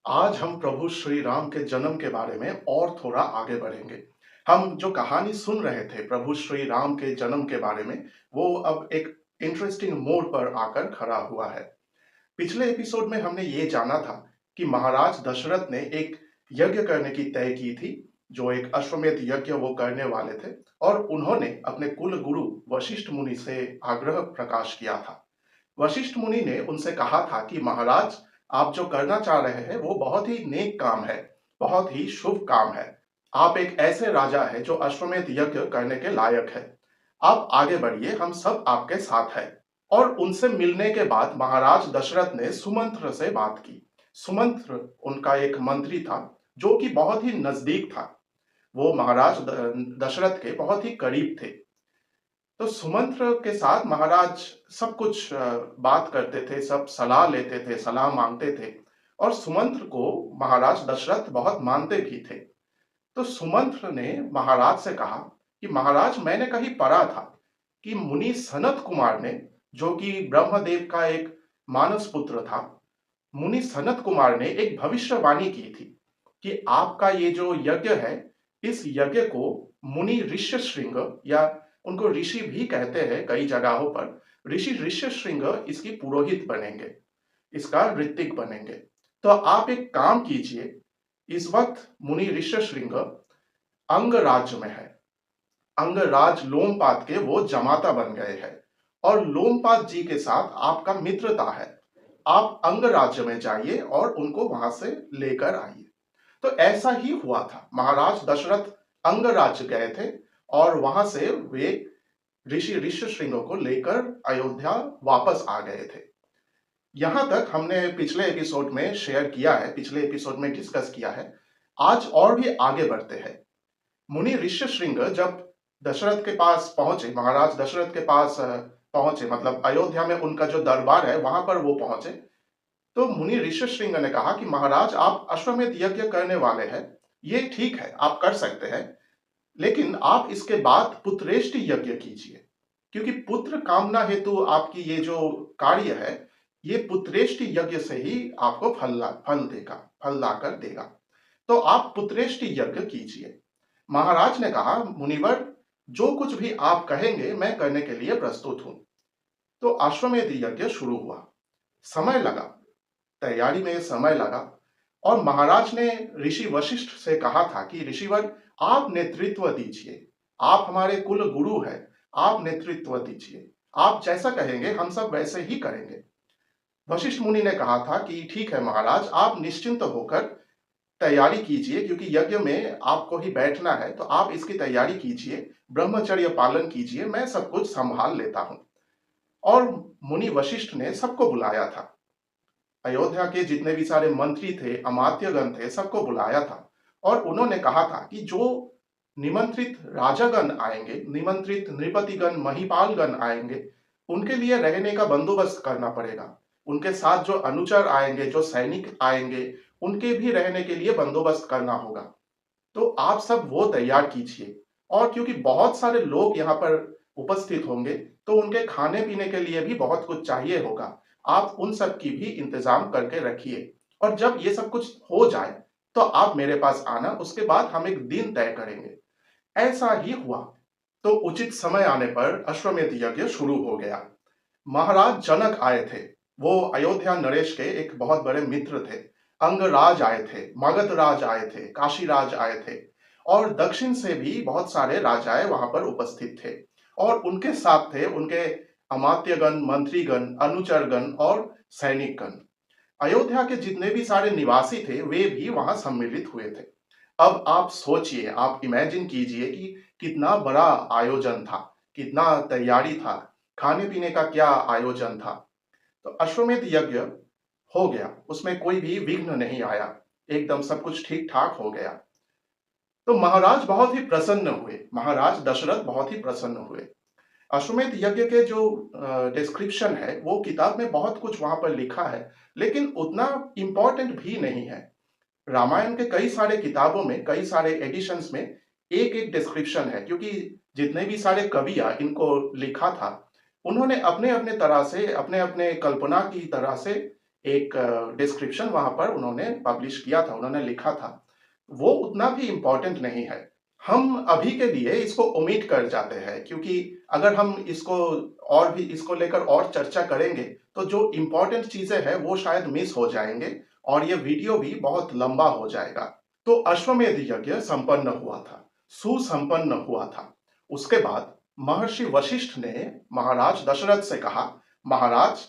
आज हम प्रभु श्री राम के जन्म के बारे में और थोड़ा आगे बढ़ेंगे। हम जो कहानी सुन रहे थे प्रभु श्री राम के जन्म के बारे में, वो अब एक इंटरेस्टिंग मोड़ पर आकर खड़ा हुआ है। पिछले एपिसोड में हमने ये जाना था कि महाराज दशरथ ने एक यज्ञ करने की तय की थी, जो एक अश्वमेध यज्ञ वो करने वाले थे, और उन्होंने अपने कुल गुरु वशिष्ठ मुनि से आग्रह प्रकाश किया था। वशिष्ठ मुनि ने उनसे कहा था कि महाराज, आप जो करना चाह रहे हैं वो बहुत ही नेक काम है, बहुत ही शुभ काम है। आप एक ऐसे राजा है जो अश्वमेध यज्ञ करने के लायक है। आप आगे बढ़िए, हम सब आपके साथ हैं। और उनसे मिलने के बाद महाराज दशरथ ने सुमंत्र से बात की। सुमंत्र उनका एक मंत्री था, जो कि बहुत ही नजदीक था। वो महाराज दशरथ के बहुत ही करीब थे। तो सुमंत्र के साथ महाराज सब कुछ बात करते थे, सब सलाह लेते थे, सलाह मांगते थे। और सुमंत्र को महाराज दशरथ बहुत मानते भी थे। तो सुमंत्र ने महाराज से कहा कि महाराज, मैंने कहीं पढ़ा था कि मुनि सनत कुमार ने, जो कि ब्रह्मदेव का एक मानस पुत्र था, मुनि सनत कुमार ने एक भविष्यवाणी की थी कि आपका ये जो यज्ञ है, इस यज्ञ को मुनि ऋष्यशृंग, या उनको ऋषि भी कहते हैं कई जगहों पर, ऋषि ऋष्यशृंग इसकी पुरोहित बनेंगे, इसका ऋत्विक बनेंगे। तो आप एक काम कीजिए, इस वक्त मुनि ऋष्यशृंग अंगराज में है। अंगराज लोमपाद के वो जमाता बन गए हैं, और लोमपाद जी के साथ आपका मित्रता है। आप अंगराज्य में जाइए और उनको वहां से लेकर आइए। तो ऐसा ही हुआ था। महाराज दशरथ अंगराज्य गए थे, और वहां से वे ऋषि ऋष्यशृंग को लेकर अयोध्या वापस आ गए थे। यहां तक हमने पिछले एपिसोड में शेयर किया है, पिछले एपिसोड में डिस्कस किया है। आज और भी आगे बढ़ते हैं। मुनि ऋष्यशृंग जब दशरथ के पास पहुंचे, महाराज दशरथ के पास पहुंचे, मतलब अयोध्या में उनका जो दरबार है वहां पर वो पहुंचे। तो मुनि ऋष्यशृंग ने कहा कि महाराज, आप अश्वमेध यज्ञ करने वाले हैं, ये ठीक है, आप कर सकते हैं, लेकिन आप इसके बाद पुत्रेष्टि यज्ञ कीजिए, क्योंकि पुत्र कामना हेतु आपकी ये जो कार्य है, ये पुत्रेष्टि यज्ञ से ही आपको फल लाकर देगा। तो आप पुत्रेष्टि यज्ञ कीजिए। महाराज ने कहा, मुनिवर, जो कुछ भी आप कहेंगे मैं करने के लिए प्रस्तुत हूं। तो अश्वमेध यज्ञ शुरू हुआ। समय लगा, तैयारी में समय लगा। और महाराज ने ऋषि वशिष्ठ से कहा था कि ऋषिवर, आप नेतृत्व दीजिए, आप हमारे कुल गुरु हैं, आप नेतृत्व दीजिए, आप जैसा कहेंगे हम सब वैसे ही करेंगे। वशिष्ठ मुनि ने कहा था कि ठीक है महाराज, आप निश्चिंत होकर तैयारी कीजिए, क्योंकि यज्ञ में आपको ही बैठना है, तो आप इसकी तैयारी कीजिए, ब्रह्मचर्य पालन कीजिए, मैं सब कुछ संभाल लेता हूं। और मुनि वशिष्ठ ने सबको बुलाया था। अयोध्या के जितने भी सारे मंत्री थे, अमात्यगण थे, सबको बुलाया था। और उन्होंने कहा था कि जो निमंत्रित राजागण आएंगे, निमंत्रित नृपतिगण, महिपालगण आएंगे, उनके लिए रहने का बंदोबस्त करना पड़ेगा। उनके साथ जो अनुचर आएंगे, जो सैनिक आएंगे, उनके भी रहने के लिए बंदोबस्त करना होगा। तो आप सब वो तैयार कीजिए। और क्योंकि बहुत सारे लोग यहाँ पर उपस्थित होंगे, तो उनके खाने पीने के लिए भी बहुत कुछ चाहिए होगा। आप उन सब की भी इंतजाम करके रखिए। और जब ये सब कुछ हो जाए, तो आप मेरे पास आना, उसके बाद हम एक दिन तय करेंगे। ऐसा ही हुआ। तो उचित समय आने पर अश्वमेध यज्ञ शुरू हो गया। महाराज जनक आए थे। वो अयोध्या नरेश के एक बहुत बड़े मित्र थे। अंगराज आए थे, मगधराज आए थे, काशीराज आए थे, और दक्षिण से भी बहुत सारे राजाएं वहां पर उपस्थित थे। और उनके साथ थे उनके अमात्यगण, मंत्रीगण, अनुचरगण और सैनिकगण। अयोध्या के जितने भी सारे निवासी थे, वे भी वहां सम्मिलित हुए थे। अब आप सोचिए, आप इमेजिन कीजिए कि कितना बड़ा आयोजन था, कितना तैयारी था, खाने पीने का क्या आयोजन था। तो अश्वमेध यज्ञ हो गया, उसमें कोई भी विघ्न नहीं आया, एकदम सब कुछ ठीक ठाक हो गया। तो महाराज बहुत ही प्रसन्न हुए, महाराज दशरथ बहुत ही प्रसन्न हुए। अश्वमेध यज्ञ के जो डिस्क्रिप्शन है, वो किताब में बहुत कुछ वहां पर लिखा है, लेकिन उतना इंपॉर्टेंट भी नहीं है। रामायण के कई सारे किताबों में, कई सारे एडिशंस में एक एक डिस्क्रिप्शन है, क्योंकि जितने भी सारे कविया इनको लिखा था, उन्होंने अपने अपने तरह से, अपने अपने कल्पना की तरह से एक डिस्क्रिप्शन वहाँ पर उन्होंने पब्लिश किया था, उन्होंने लिखा था, वो उतना भी इम्पोर्टेंट नहीं है। हम अभी के लिए इसको ओमिट कर जाते हैं क्योंकि अगर हम इसको और भी इसको लेकर और चर्चा करेंगे, तो जो इम्पोर्टेंट चीज़ें हैं वो शायद मिस हो जाएँगे और ये वीडियो भी बहुत लंबा हो जाएगा। तो अश्वमेध यज्ञ संपन्न हुआ था, सुसंपन्न हुआ था। उसके बाद महर्षि वशिष्ठ ने महाराज दशरथ से कहा, महाराज,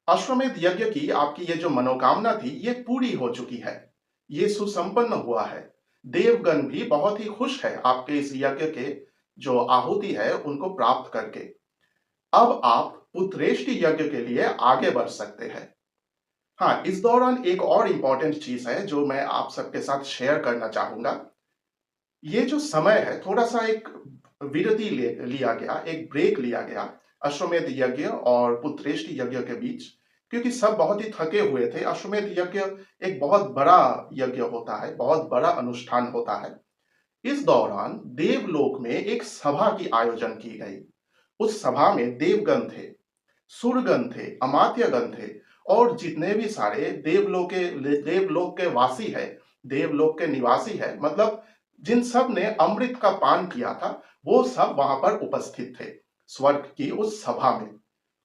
अश्वमेध यज्ञ की आपकी ये जो मनोकामना थी, ये पूरी हो चुकी है। ये सुसंपन्न हुआ है। देवगण भी बहुत ही खुश है आपके इस यज्ञ के जो आहुति है उनको प्राप्त करके। अब आप पुत्रेष्टि यज्ञ के लिए आगे बढ़ सकते हैं। हाँ, इस दौरान एक और इम्पोर्टेंट चीज है जो मैं आप सबके साथ शेयर करना चाहूंगा। ये जो समय है थोड़ा-सा एक विरति लिया गया, एक ब्रेक लिया गया अश्वमेध यज्ञ और पुत्रेष्टि यज्ञ के बीच, क्योंकि सब बहुत ही थके हुए थे। अश्वमेध यज्ञ एक बहुत बड़ा यज्ञ होता है, बहुत बड़ा अनुष्ठान होता है। इस दौरान देवलोक में एक सभा की आयोजन की गई। उस सभा में देवगण थे, सुरगण थे, अमात्यगण थे और जितने भी सारे देवलोक के वासी है, देवलोक के निवासी है, मतलब जिन सब ने अमृत का पान किया था, वो सब वहां पर उपस्थित थे स्वर्ग की उस सभा में।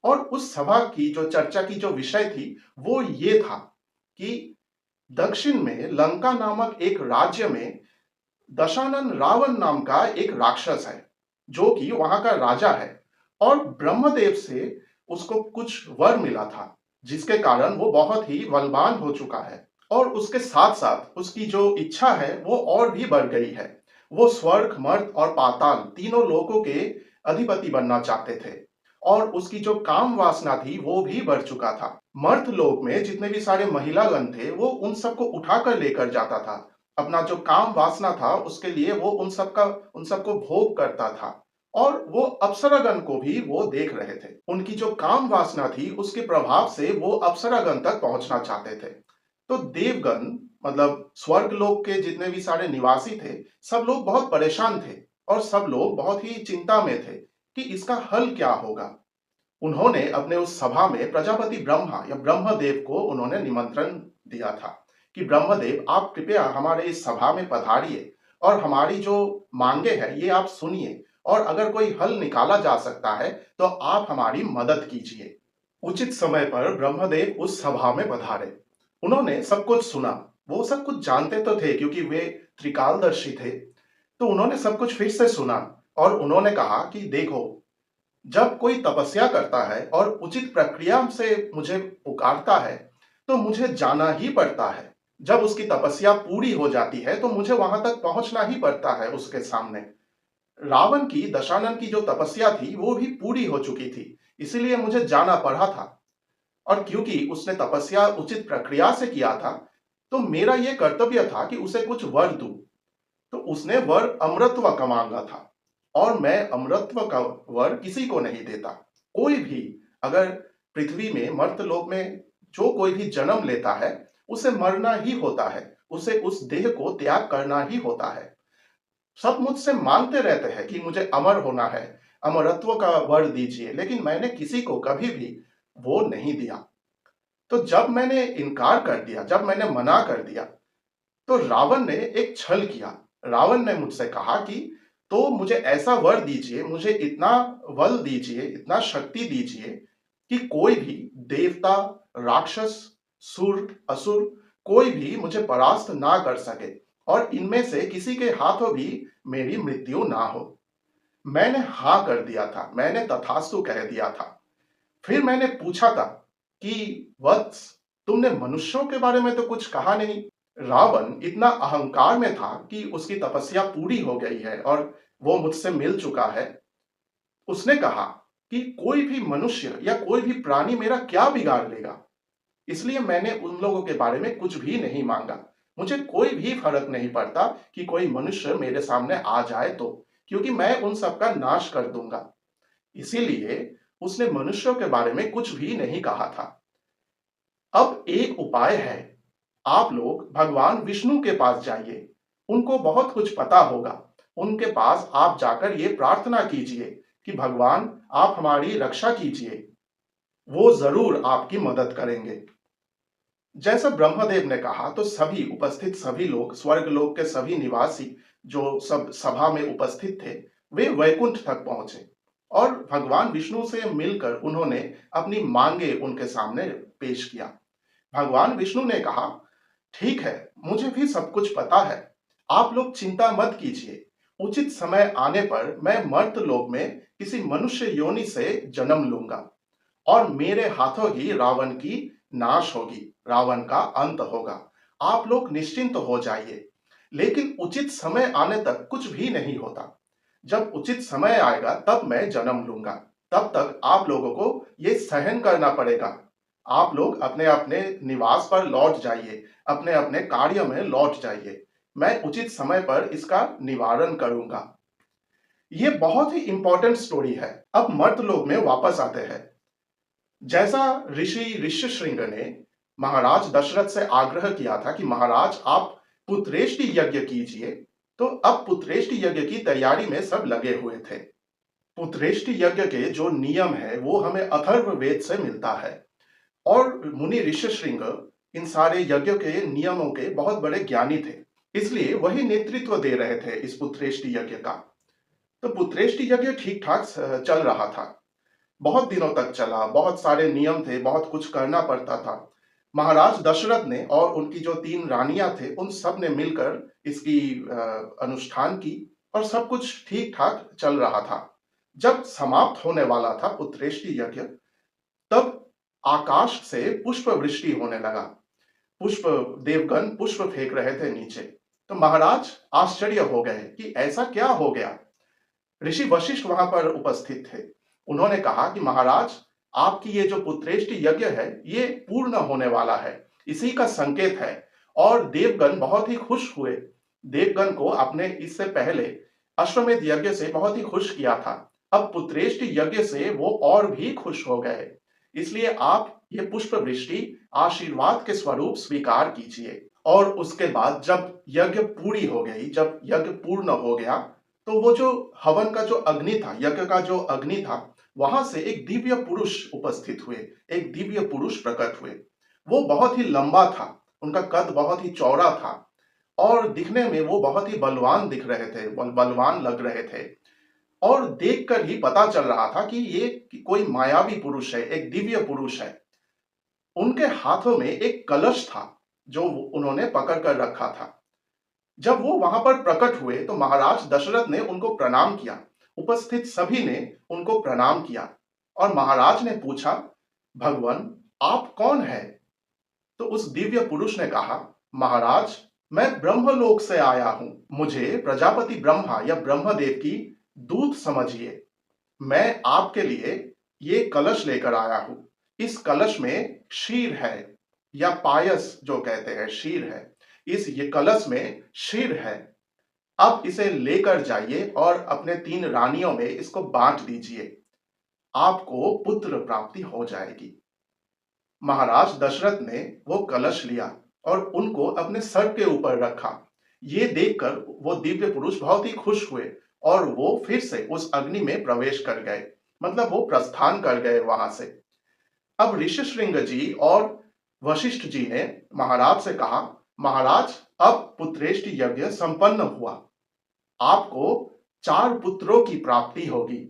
और उस सभा की जो चर्चा की जो विषय थी वो ये था कि दक्षिण में लंका नामक एक राज्य में दशानन रावण नाम का एक राक्षस है जो कि वहां का राजा है और ब्रह्मदेव से उसको कुछ वर मिला था जिसके कारण वो बहुत ही बलवान हो चुका है और उसके साथ साथ उसकी जो इच्छा है वो और भी बढ़ गई है। वो स्वर्ग, मर्त और पाताल तीनों लोकों के अधिपति बनना चाहते थे और उसकी जो काम वासना थी वो भी बढ़ चुका था। मर्त लोक में जितने भी सारे महिलागण थे वो उन सबको उठाकर लेकर जाता था। अपना जो काम वासना था उसके लिए वो उन सबको भोग करता था और वो अप्सरागण को भी वो देख रहे थे। उनकी जो काम वासना थी उसके प्रभाव से वो अप्सरागण तक पहुंचना चाहते थे। तो देवगण, मतलब स्वर्ग लोक के जितने भी सारे निवासी थे, सब लोग बहुत परेशान थे और सब लोग बहुत ही चिंता में थे कि इसका हल क्या होगा। उन्होंने अपने उस सभा में प्रजापति ब्रह्मा या ब्रह्मदेव को उन्होंने निमंत्रण दिया था कि ब्रह्मदेव, आप कृपया हमारे इस सभा में पधारिए और हमारी जो मांगे हैं ये आप सुनिए और अगर कोई हल निकाला जा सकता है तो आप हमारी मदद कीजिए। उचित समय पर ब्रह्मदेव उस सभा में पधारे। उन्होंने सब कुछ सुना। वो सब कुछ जानते तो थे क्योंकि वे त्रिकालदर्शी थे। तो उन्होंने सब कुछ फिर से सुना और उन्होंने कहा कि देखो, जब कोई तपस्या करता है और उचित प्रक्रिया से मुझे पुकारता है तो मुझे जाना ही पड़ता है। जब उसकी तपस्या पूरी हो जाती है तो मुझे वहां तक पहुंचना ही पड़ता है उसके सामने। रावण की, दशानन की जो तपस्या थी वो भी पूरी हो चुकी थी, इसीलिए मुझे जाना पड़ा था। और क्योंकि उसने तपस्या उचित प्रक्रिया से किया था तो मेरा यह कर्तव्य था कि उसे कुछ वर दूं। तो उसने वर अमरत्व का मांगा था और मैं अमरत्व का वर किसी को नहीं देता। कोई भी अगर पृथ्वी में, मर्तलोक में जो कोई भी जन्म लेता है उसे मरना ही होता है, उसे उस देह को त्याग करना ही होता है। सब मुझसे मांगते रहते हैं कि मुझे अमर होना है, अमरत्व का वर दीजिए, लेकिन मैंने किसी को कभी भी वो नहीं दिया। तो जब मैंने इनकार कर दिया, जब मैंने मना कर दिया, तो रावण ने एक छल किया। रावण ने मुझसे कहा कि तो मुझे ऐसा वर दीजिए, मुझे इतना बल दीजिए, इतना शक्ति दीजिए कि कोई भी देवता, राक्षस, सुर, असुर, कोई भी मुझे परास्त ना कर सके और इनमें से किसी के हाथों भी मेरी मृत्यु ना हो। मैंने हाँ कर दिया था, मैंने तथास्तु कह दिया था। फिर मैंने पूछा था कि वत्स, तुमने मनुष्यों के बारे में तो कुछ कहा नहीं। रावण इतना अहंकार में था कि उसकी तपस्या पूरी हो गई है और वो मुझसे मिल चुका है। उसने कहा कि कोई भी मनुष्य या कोई भी प्राणी मेरा क्या बिगाड़ लेगा, इसलिए मैंने उन लोगों के बारे में कुछ भी नहीं मांगा। मुझे कोई भी फर्क नहीं पड़ता कि कोई मनुष्य मेरे सामने आ जाए तो, क्योंकि मैं उन सबका नाश कर दूंगा। इसीलिए उसने मनुष्यों के बारे में कुछ भी नहीं कहा था। अब एक उपाय है, आप लोग भगवान विष्णु के पास जाइए, उनको बहुत कुछ पता होगा। उनके पास आप जाकर ये प्रार्थना कीजिए कि भगवान, आप हमारी रक्षा कीजिए, वो जरूर आपकी मदद करेंगे। जैसा ब्रह्मदेव ने कहा तो सभी उपस्थित सभी लोग, स्वर्ग लोक के सभी निवासी जो सब सभा में उपस्थित थे, वे वैकुंठ तक पहुंचे और भगवान विष्णु से मिलकर उन्होंने अपनी मांगे उनके सामने पेश किया। भगवान विष्णु ने कहा, ठीक है, मुझे भी सब कुछ पता है। आप लोग चिंता मत कीजिए। उचित समय आने पर मैं मर्त लोक में किसी मनुष्य योनि से जन्म लूंगा और मेरे हाथों ही रावण की नाश होगी, रावण का अंत होगा। आप लोग निश्चिंत हो जाइए। लेकिन उचित समय आने तक कुछ भी नहीं होता। जब उचित समय आएगा तब मैं जन्म लूंगा। तब तक आप लोगों को ये सहन करना पड़ेगा। आप लोग अपने अपने निवास पर लौट जाइए, अपने अपने कार्य में लौट जाइए। मैं उचित समय पर इसका निवारण करूंगा। ये बहुत ही इंपॉर्टेंट स्टोरी है। अब मर्त लोक में वापस आते हैं। जैसा ऋषि ऋष्यशृंग ने महाराज दशरथ से आग्रह किया था कि महाराज आप पुत्रेष्टि यज्ञ कीजिए, तो अब पुत्रेष्टि यज्ञ की तैयारी में सब लगे हुए थे। पुत्रेष्टि यज्ञ के जो नियम है वो हमें अथर्व वेद से मिलता है और मुनि ऋष्यशृंग इन सारे यज्ञ के नियमों के बहुत बड़े ज्ञानी थे, इसलिए वही नेतृत्व दे रहे थे इस पुत्रेष्टि यज्ञ का। तो पुत्रेष्टि यज्ञ ठीक ठाक चल रहा था, बहुत दिनों तक चला, बहुत सारे नियम थे, बहुत कुछ करना पड़ता था। महाराज दशरथ ने और उनकी जो 3 रानियां थे, उन सब ने मिलकर इसकी अनुष्ठान की और सब कुछ ठीक-ठाक चल रहा था। जब समाप्त होने वाला था पुत्रेष्टि यज्ञ, तब आकाश से पुष्प वृष्टि होने लगा। पुष्प देवगण पुष्प फेंक रहे थे नीचे। तो महाराज आश्चर्य हो गए कि ऐसा क्या हो गया? ऋषि वशिष्ठ वहां पर उपस्थित थे। उन्होंने कहा कि महाराज, आपकी ये जो पुत्रेष्टि यज्ञ है ये पूर्ण होने वाला है, इसी का संकेत है। और देवगण बहुत ही खुश हुए। देवगण को अपने इससे पहले अश्वमेध यज्ञ से बहुत ही खुश किया था। अब पुत्रेष्टि यज्ञ से वो और भी खुश हो गए। इसलिए आप ये पुष्प वृष्टि आशीर्वाद के स्वरूप स्वीकार कीजिए। और उसके बाद जब यज्ञ पूरी हो गई, जब यज्ञ पूर्ण हो गया, तो वो जो हवन का जो अग्नि था, यज्ञ का जो अग्नि था, वहां से एक दिव्य पुरुष उपस्थित हुए, एक दिव्य पुरुष प्रकट हुए। वो बहुत ही लंबा था, उनका कद बहुत ही चौड़ा था और दिखने में वो बहुत ही बलवान दिख रहे थे, बलवान लग रहे थे। और देखकर ही पता चल रहा था कि ये कोई मायावी पुरुष है, एक दिव्य पुरुष है। उनके हाथों में एक कलश था जो उन्होंने पकड़ कर रखा था। जब वो वहां पर प्रकट हुए तो महाराज दशरथ ने उनको प्रणाम किया। उपस्थित सभी ने उनको प्रणाम किया और महाराज ने पूछा, भगवान आप कौन है? तो उस दिव्य पुरुष ने कहा, महाराज मैं ब्रह्मलोक से आया हूं। मुझे प्रजापति ब्रह्मा या ब्रह्मदेव की दूत समझिए। मैं आपके लिए ये कलश लेकर आया हूं। इस कलश में क्षीर है या पायस जो कहते हैं, क्षीर है। इस ये कलश में क्षीर है। अब इसे लेकर जाइए और अपने 3 रानियों में इसको बांट दीजिए। आपको पुत्र प्राप्ति हो जाएगी। महाराज दशरथ ने वो कलश लिया और उनको अपने सर के ऊपर रखा। ये देखकर वो दिव्य पुरुष बहुत ही खुश हुए और वो फिर से उस अग्नि में प्रवेश कर गए, मतलब वो प्रस्थान कर गए वहां से। अब ऋषिशृंग जी और वशिष्ठ जी ने महाराज से कहा, महाराज अब पुत्रेष्टि यज्ञ संपन्न हुआ, आपको 4 पुत्रों की प्राप्ति होगी।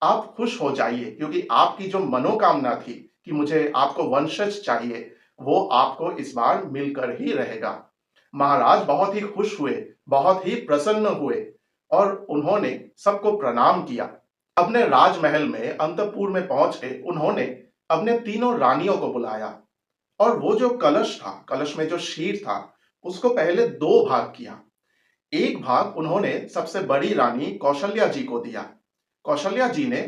आप खुश हो जाइए क्योंकि आपकी जो मनोकामना थी कि मुझे आपको वंशज चाहिए, वो आपको इस बार मिलकर ही रहेगा। महाराज बहुत ही खुश हुए, बहुत ही प्रसन्न हुए और उन्होंने सबको प्रणाम किया। अपने राजमहल में अंतपुर में पहुंच के उन्होंने अपने तीनों रानियों को बुलाया और वो जो कलश था, कलश में जो क्षीर था, उसको पहले 2 भाग किया। एक भाग उन्होंने सबसे बड़ी रानी कौशल्या जी को दिया। कौशल्या जी ने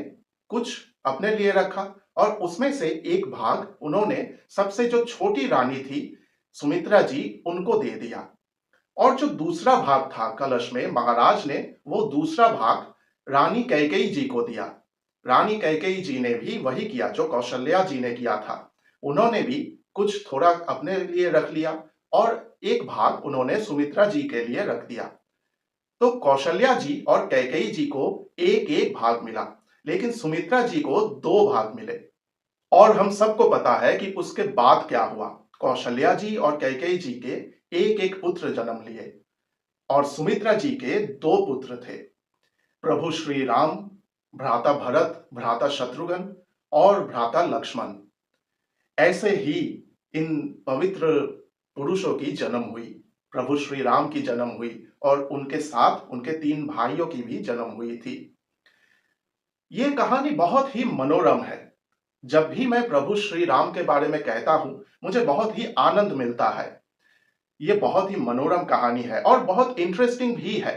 कुछ अपने लिए रखा और उसमें से एक भाग उन्होंने सबसे जो छोटी रानी थी सुमित्रा जी, उनको दे दिया। और जो दूसरा भाग था कलश में, महाराज ने वो दूसरा भाग रानी कैकेयी जी को दिया। रानी कैकेयी जी ने भी वही किया जो कौशल्या जी ने किया था। उन्होंने भी कुछ थोड़ा अपने लिए रख लिया और एक भाग उन्होंने सुमित्रा जी के लिए रख दिया। तो कौशल्या जी और कैकेयी जी को एक एक भाग मिला, लेकिन सुमित्रा जी को 2 भाग मिले। और हम सबको पता है कि उसके बाद क्या हुआ। कौशल्या जी और कैकेयी जी के एक एक पुत्र जन्म लिए और सुमित्रा जी के दो पुत्र थे। प्रभु श्री राम, भ्राता भरत, भ्राता शत्रुघ्न और भ्राता लक्ष्मण, ऐसे ही इन पवित्र पुरुषों की जन्म हुई। प्रभु श्री राम की जन्म हुई और उनके साथ उनके 3 भाइयों की भी जन्म हुई थी। ये कहानी बहुत ही मनोरम है। जब भी मैं प्रभु श्री राम के बारे में कहता हूं, मुझे बहुत ही आनंद मिलता है। ये बहुत ही मनोरम कहानी है और बहुत इंटरेस्टिंग भी है।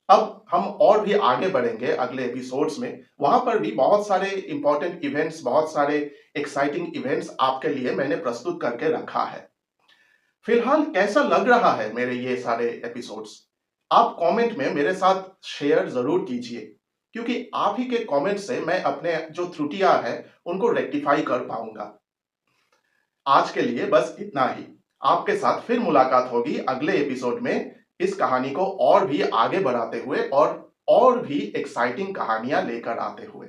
अब हम और भी आगे बढ़ेंगे अगले एपिसोड्स में। वहां पर भी बहुत सारे इंपॉर्टेंट इवेंट्स, बहुत सारे एक्साइटिंग इवेंट्स आपके लिए मैंने प्रस्तुत करके रखा है। फिलहाल कैसा लग रहा है मेरे ये सारे एपिसोड्स? आप कमेंट में मेरे साथ शेयर जरूर कीजिए, क्योंकि आप ही के कमेंट से मैं अपने जो त्रुटियां हैं उनको रेक्टिफाई कर पाऊंगा। आज के लिए बस इतना ही। आपके साथ फिर मुलाकात होगी अगले एपिसोड में, इस कहानी को और भी आगे बढ़ाते हुए और भी एक्साइटिंग कहानियां लेकर आते हुए।